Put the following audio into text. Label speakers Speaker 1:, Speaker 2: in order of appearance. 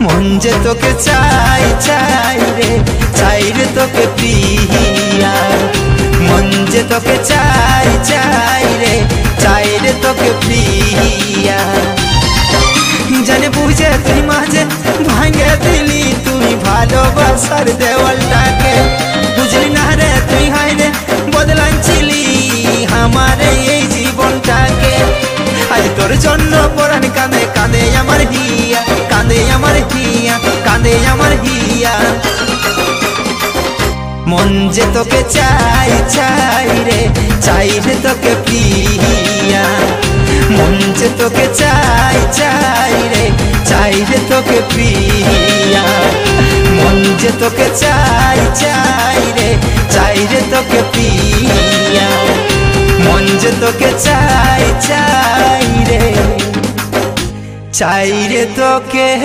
Speaker 1: মন যে তোকে চাই চাই রে, চাই রে তোকে প্রিয়া। মন যে তোকে চাই চাই রে, চাই রে তোকে প্রিয়া। জানে বুঝে তুই মাঝে ভাঙে দিলি তুই ভালোবাসার দেওয়ালটাকে। বুঝলি না রে তুই হাই রে বদলাচ্ছিলি আমার এই জীবনটাকে। আজ তোর জন্য পরাণ কাঁদে কাঁদে আমার হিয়া, কাঁদে আমার হিয়া, কাঁদে আমার হিয়া। মন যে তোকে চাই চাই রে, চাই রে তোকে প্রিয়া। মন যে তোকে চাই চাই রে, চাই রে তোকে প্রিয়া। মন যে তোকে চাই চাই রে, চাই রে তোকে প্রিয়া। মন যে তোকে চাই চাই রে, চাই রে তোকে